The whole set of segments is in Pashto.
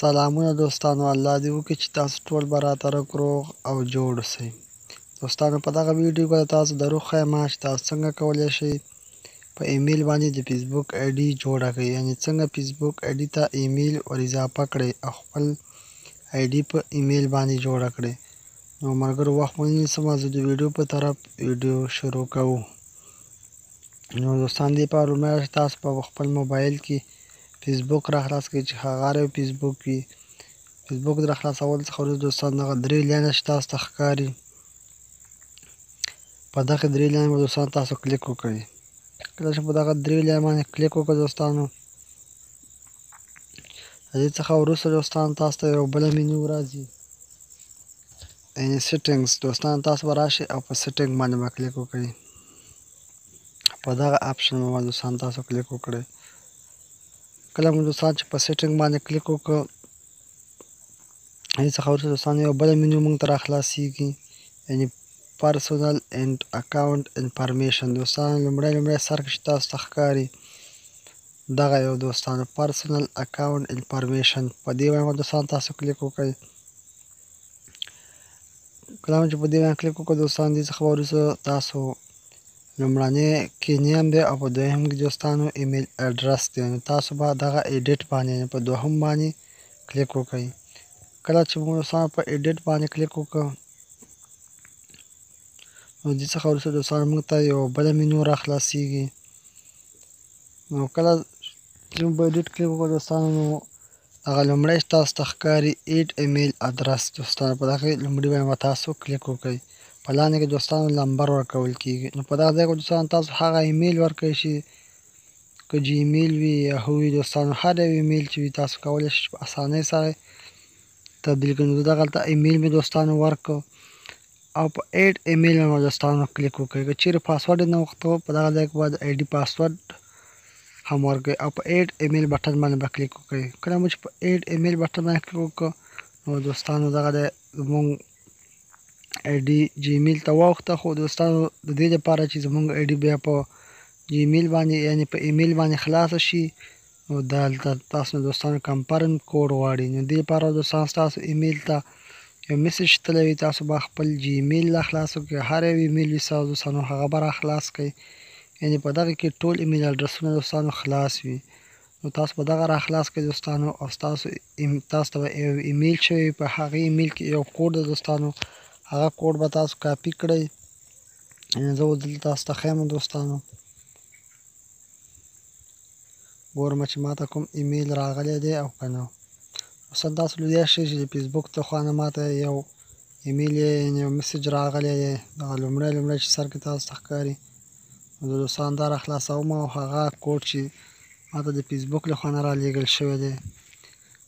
سلامونه دوستانو، الله دې وکړي چې تاسو ټول به راتره روغ او جوړ اوسئ. دوستانو په دغه ویډیو کې تاسو د روغ ښیم چې تاسو څنګه کولی شئ په ایمیل باندې د فیسبوک ایډي جوړه کړئ، یعنې څنګه فیسبوک ایډي ته ایمیل ور اضافه کړئ او خپل ایډي په ایمیل باندې جوړه کړئ. نو ملګرو وخت مو نه نیسم، زه د ویډیو په طرف ویډیو شروع کوو. نو دوستان دې په لومړی تاسو په خپل موبایل کې فیسبوک را خلاص کړئ چې هغه یو فیسبوک وي. فیسبوک د را خلاصولو څخه وروسته دوستان دغه درې لاینه چې تاسو ته ښکاري، په دغه درې لاینې به دوستان تاسو کلیک وکړئ. کله چې په دغه درې لاینې باندې کلیک وکړئ دوستانو، د دې څخه وروسته دوستان تاسو ته یو بله مینو راځي، یعنې سیټینګز. دوستان تاسو به راشئ او په سیټینګ باندې به کلیک وکړئ. په دغه آپشن باندې دوستان تاسو کلیک وکړئ. کله مو دوستان چې په سیټینګ باندې کلیک وکړ، دې څخه وروسته دوستان یو بله مینو موږ ته را خلاصیږي، یعنې پرسونل اینډ اکاونټ انفارمیشن. دوستان لومړی سر کې چې تاسو ته ښکاري دغه یو دوستانو پرسونل اکاونټ انفارمیشن، په دې باندې دوستان تاسو کلیک وکړئ. کله چې په دې باندې کلیک وکړئ دوستان، دې څخه وروسته تاسو لومړنی کې نیم دی او په دویم کې دوستانو ایمیل اډرس دی، نو تاسو به دغه ایډیټ باندې په دوهم باندې کلیک وکړئ. کله چې موږ دوستانو په ایډیټ باندې کلیک وکړو، نو دې څخه وروسته دوستانو موږ ته یو بله مینو را خلاصیږي. نو کله چې موږ په ایډیټ کلیک وکړو دوستانو، نو هغه لومړی چې تاسو ته ښکاري ایډ ایمیل ادرس، دوستانو په دغه لومړي باندې به تاسو کلیک وکړئ. په لاندې کې دوستانو نمبر ورکول کېږي، نو په دغه ځای کې دوستانو تاسو هغه ایمیل ورکړئ چې که جیمیل وي یا هو وي، دوستانو هر یو ایمیل چې وي تاسو کولی شئ په اسانۍ سره تبدیل کړئ. نو دغلته ایمیل مې دوستانو ورکړ او په ایډ ایمیل باندې دوستانو کلیک وکړئ. که چیرې پاسورډ یې نه غوښته، په دغه ځای کې باید ایډي پاسورډ هم ورکړئ او په ایډ ایمیل بټن باندې به کلیک وکړئ. کله مو چې په ایډ ایمیل بټن باندې کلیک وکړ، نو دوستانو دغه دی زموږ ایډي جیمیل ته واوښته. خو دوستانو د دې لپاره چې زموږ ایډي بیا په جیمیل باندې یعنې په ایمیل باندې خلاصه شي، نو دلته تاسو نه دوستانو کمپرن کوډ غواړي. نو دې لپاره دوستان ستاسو ایمیل ته یو میسج تللی وي، تاسو به خپل جیمیل را خلاص کړئ. هر یو ایمیل وي ستاسو دوستانو هغه به را خلاص کړئ، یعنې په دغه کې ټول ایمیل اډرسونه دوستانو خلاص وي. نو تاسو به دغه را خلاص کړئ دوستانو، او تاسو ته به یو ایمیل شوی وي، په هغې ایمیل کې یو کوډ ده دوستانو، هغه کوډ به تاسو کاپي کړئ. زه اوس دلته تاسو ته ښیم دوستانو، ګورم چې ماته کوم ایمیل راغلی دی او که نه. دوستان تاسو لیدلی شئ چې د فیسبوک له خوا نه ماته یو ایمیل یعنې یو میسج راغلی دی، دغه لومړی چې سر کې تاسو ته ښکاري. نو زه دوستان دا را خلاصوم او هغه کوډ چې ماته د فیسبوک له خوا نه رالیږل شوی دی،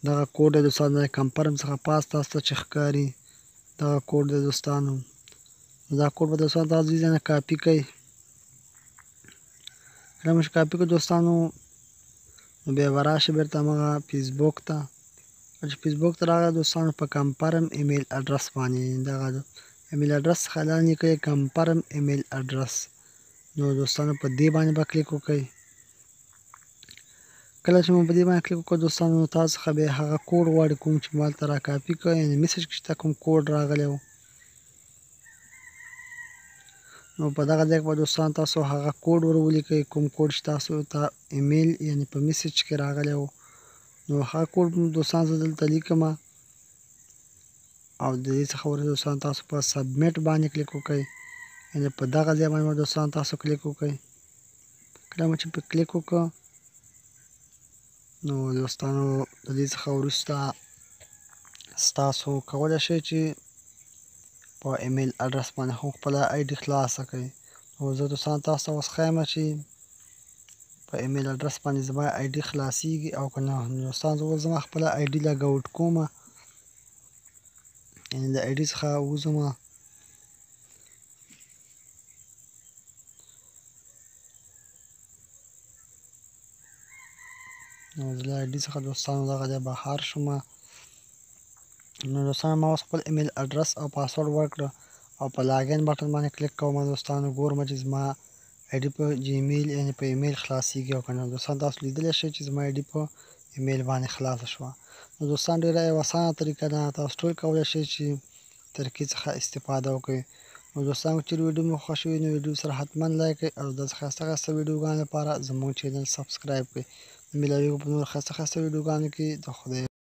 دغه کوډ دی دوستانو، د کنفرم څخه پاس تاسو ته چې ښکاري دغه کوډ دی دوستانو. دا کوډ به دوستانو تاسو دې ځای نه کاپي کړئ. کله مو چې کاپي کړئ دوستانو، نو بیا به راشئ بېرته هماغه فیسبوک ته. کله چې فیسبوک ته راغی دوستانو، په کمپرم ایمیل اډرس باندې دغه ایمیل اډرس څخه لاندې کړئ کمپرم ایمیل اډرس. نو دوستانو په دې باندې به کلیک وکړئ. کله چې مو په دې باندې کلیک وکړ دوستانو، نو تاسو څخه بیا هغه کوډ غواړي کوم چې ما هلته را کاپي کړ، یعنې میسج کې چې ته کوم کوډ راغلی و. نو په دغه ځای کې به دوستان تاسو هغه کوډ ور ولیکئ، کوم کوډ چې تاسو ته ایمیل یعنې په میسج کې راغلی و. نو هغه کوډ دوستان زه دلته لیکم، او د دې څخه وروسته دوستان تاسو په سبمیټ باندې کلیک وکړئ، یعنې په دغه ځای باندې دوستان تاسو کلیک وکړئ. کله مو چې په کلیک وکړ، نو دوستانو د دې څخه وروسته ستاسو کولی شئ چې په ایمیل اډرس باندې هم خپله ایډي خلاصه کړئ. نو زه دوستان تاسو ته اوس ښیم چې په ایمیل اډرس باندې زما ایډي خلاصیږي او که نه. نو دوستان زه اوس زما خپله ایډي لګ آوټ کوم، یعنې د ایډي څخه وځم. نو زه له ایډي څخه دوستانو دغه دی بهر شوم. نو دوستانو ما اوس خپل ایمیل اډرس او پاسورډ ورکړه او په لاګین بټن باندې کلیک کوم دوستانو، ګورم چې زما ایډي په جیمیل یعنې په ایمیل خلاصیږي او که نه. دوستان تاسو لیدلی شئ چې زما ایډي په ایمیل باندې خلاصه شوه. نو دوستان ډېره یو اسانه طریقه ده، تاسو ټول کولی شئ چې طریقې څخه استفاده وکړئ. نو دوستان چې ویډیو مو خوښ وي نو ویډیو سره حتما لایک کړئ او داسې ښایسته ښایسته ویډیوګانو لپاره زموږ چینل سبسکرایب کړئ. ملاویږو په نور ښایسته ښایسته ویډیوګانو کې. د خدای